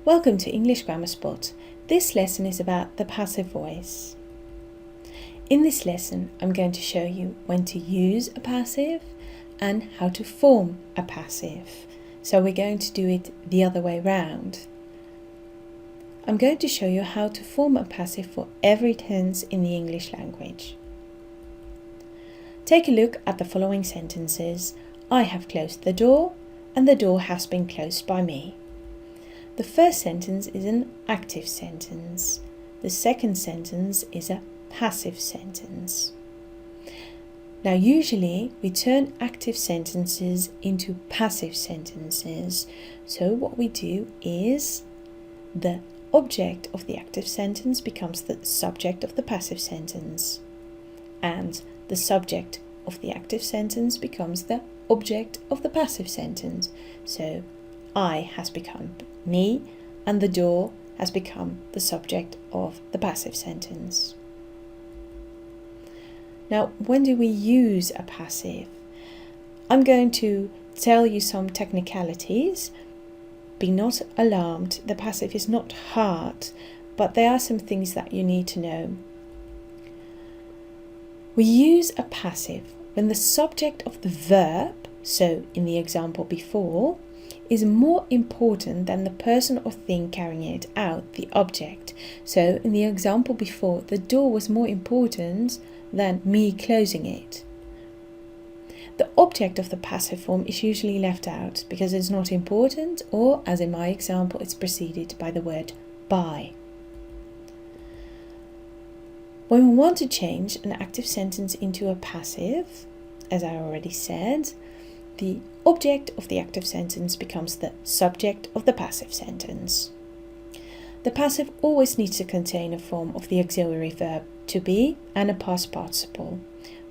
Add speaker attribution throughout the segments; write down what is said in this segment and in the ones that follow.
Speaker 1: Welcome to English Grammar Spot. This lesson is about the passive voice. In this lesson, I'm going to show you when to use a passive and how to form a passive. So we're going to do it the other way round. I'm going to show you how to form a passive for every tense in the English language. Take a look at the following sentences. I have closed the door and the door has been closed by me. The first sentence is an active sentence. The second sentence is a passive sentence. Now usually we turn active sentences into passive sentences. So what we do is the object of the active sentence becomes the subject of the passive sentence. And the subject of the active sentence becomes the object of the passive sentence. So I has become me and the door has become the subject of the passive sentence. Now, when do we use a passive? I'm going to tell you some technicalities. Be not alarmed, the passive is not hard, but there are some things that you need to know. We use a passive when the subject of the verb, so in the example before, is more important than the person or thing carrying it out, the object. So in the example before, the door was more important than me closing it. The object of the passive form is usually left out because it's not important, or as in my example, it's preceded by the word by. When we want to change an active sentence into a passive, as I already said, the object of the active sentence becomes the subject of the passive sentence. The passive always needs to contain a form of the auxiliary verb to be and a past participle.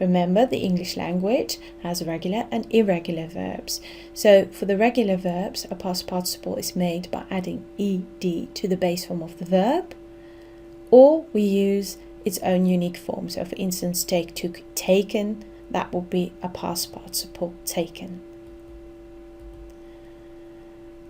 Speaker 1: Remember, the English language has regular and irregular verbs. So for the regular verbs, a past participle is made by adding ed to the base form of the verb, or we use its own unique form. So for instance, take, took, taken, that would be a past participle taken.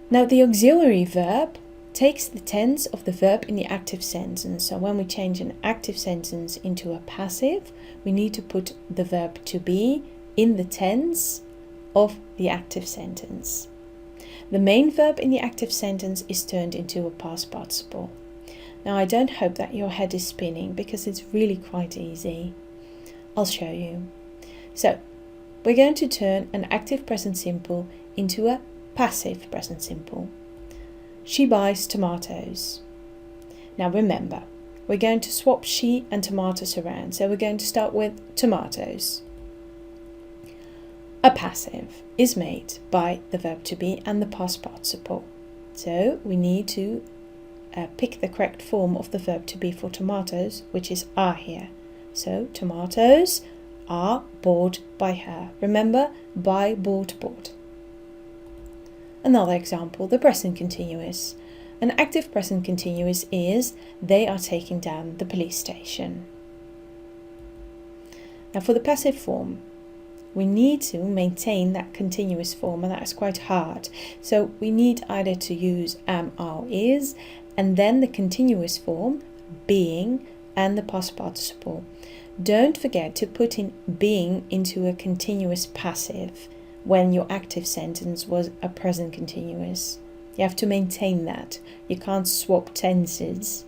Speaker 1: Now the auxiliary verb takes the tense of the verb in the active sentence. So when we change an active sentence into a passive, we need to put the verb to be in the tense of the active sentence. The main verb in the active sentence is turned into a past participle. Now I don't hope that your head is spinning because it's really quite easy. I'll show you. So we're going to turn an active present simple into a passive present simple. She buys tomatoes. Now remember, we're going to swap she and tomatoes around. So we're going to start with tomatoes. A passive is made by the verb to be and the past participle. So we need to pick the correct form of the verb to be for tomatoes, which is are here. So tomatoes are bought by her. Remember, buy, bought, bought. Another example, the present continuous. An active present continuous is they are taking down the police station. Now for the passive form, we need to maintain that continuous form, and that is quite hard. So we need either to use am, are, is, and then the continuous form, being, and the past participle. Don't forget to put in being into a continuous passive when your active sentence was a present continuous. You have to maintain that. You can't swap tenses.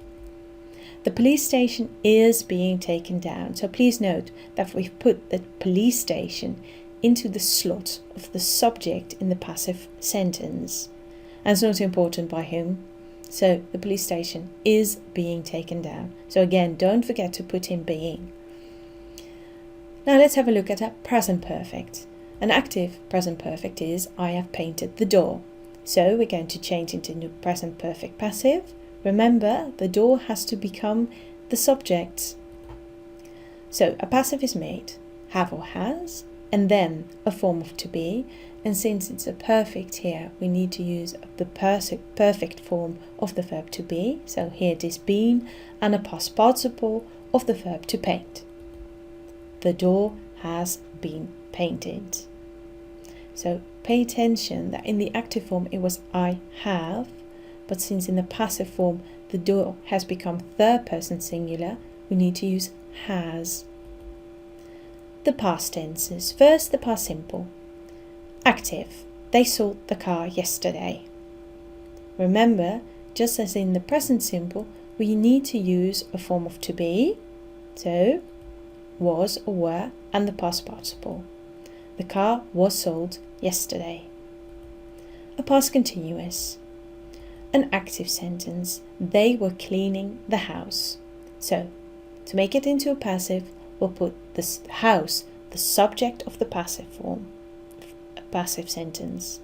Speaker 1: The police station is being taken down. So please note that we've put the police station into the slot of the subject in the passive sentence. And it's not important by whom. So the police station is being taken down. So again, don't forget to put in being. Now let's have a look at a present perfect. An active present perfect is I have painted the door. So we're going to change it into present perfect passive. Remember, the door has to become the subject. So a passive is made, have or has, and then a form of to be. And since it's a perfect here, we need to use the perfect form of the verb to be. So here it is been, and a past participle of the verb to paint. The door has been painted. So pay attention that in the active form it was I have, but since in the passive form the door has become third person singular, we need to use has. The past tenses. First, the past simple. Active. They sold the car yesterday. Remember, just as in the present simple, we need to use a form of to be, so was or were, and the past participle. The car was sold yesterday. A past continuous. An active sentence. They were cleaning the house. So, to make it into a passive, we'll put the house, the subject of the passive form, a passive sentence.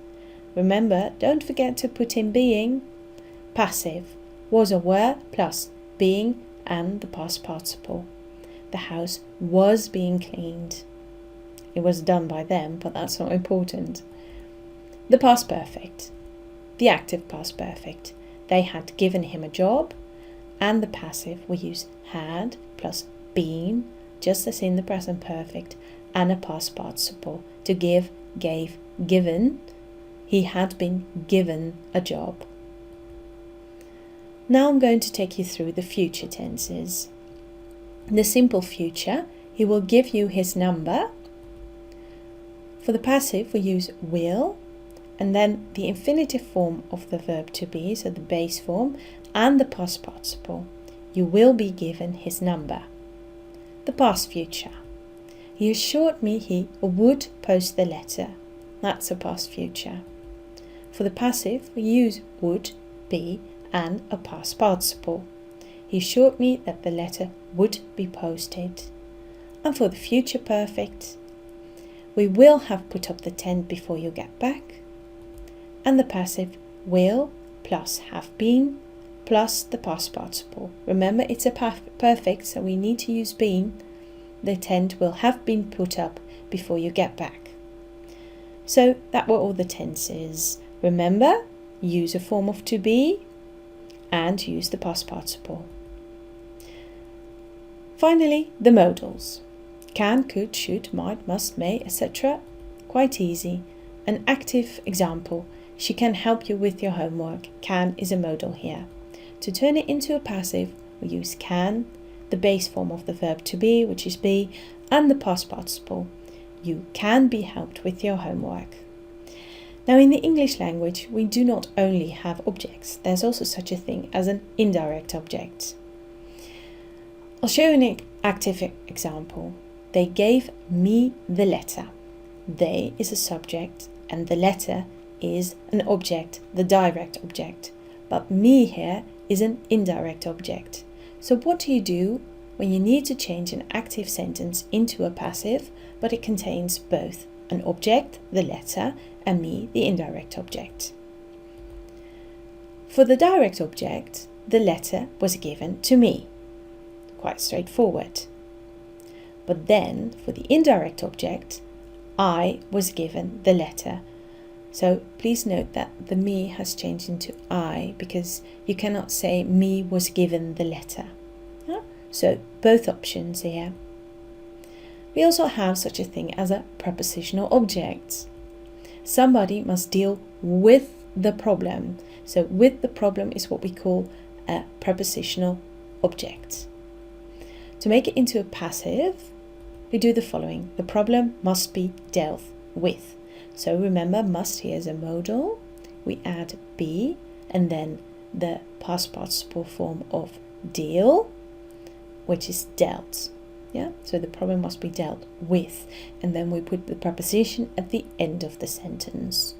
Speaker 1: Remember, don't forget to put in being. Passive, was or were plus being and the past participle. The house was being cleaned. It was done by them, but that's not important. The past perfect. The active past perfect. They had given him a job, and the passive we use had plus been, just as in the present perfect, and a past participle to give, gave, given. He had been given a job. Now I'm going to take you through the future tenses. In the simple future, he will give you his number. For the passive, we use will, and then the infinitive form of the verb to be, so the base form, and the past participle. You will be given his number. The past future. He assured me he would post the letter. That's a past future. For the passive, we use would, be, and a past participle. He assured me that the letter would be posted. And for the future perfect, we will have put up the tent before you get back. And the passive will plus have been plus the past participle. Remember, it's a perfect, so we need to use been. The tent will have been put up before you get back. So that were all the tenses. Remember, use a form of to be and use the past participle. Finally, the modals. Can, could, should, might, must, may, etc. Quite easy. An active example. She can help you with your homework. Can is a modal here. To turn it into a passive, we use can, the base form of the verb to be, which is be, and the past participle. You can be helped with your homework. Now, in the English language, we do not only have objects. There's also such a thing as an indirect object. I'll show you an active example. They gave me the letter. They is a subject and the letter is an object, the direct object. But me here is an indirect object. So what do you do when you need to change an active sentence into a passive, but it contains both an object, the letter, and me, the indirect object? For the direct object, the letter was given to me. Quite straightforward. But then, for the indirect object, I was given the letter. So please note that the me has changed into I, because you cannot say me was given the letter. So both options here. We also have such a thing as a prepositional object. Somebody must deal with the problem. So with the problem is what we call a prepositional object. To make it into a passive, we do the following. The problem must be dealt with. So remember, must here is a modal. We add be and then the past participle form of deal, which is dealt. Yeah, so the problem must be dealt with. And then we put the preposition at the end of the sentence.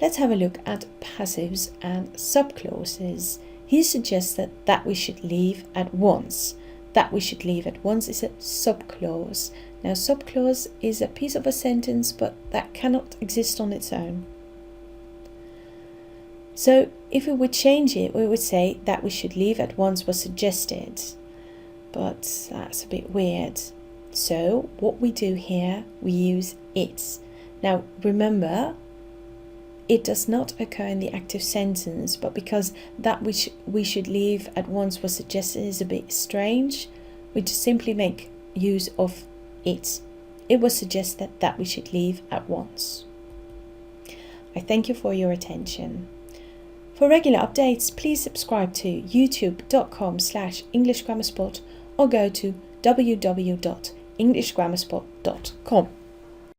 Speaker 1: Let's have a look at passives and subclauses. He suggested that we should leave at once. That we should leave at once is a subclause. Now, subclause is a piece of a sentence, but that cannot exist on its own. So if we would change it, we would say that we should leave at once was suggested. But that's a bit weird. So what we do here, we use it. Now, remember, it does not occur in the active sentence, but because that which we should leave at once was suggested is a bit strange, we just simply make use of it. It was suggested that we should leave at once. I thank you for your attention. For regular updates, please subscribe to youtube.com/EnglishGrammarSpot or go to www.englishgrammarspot.com.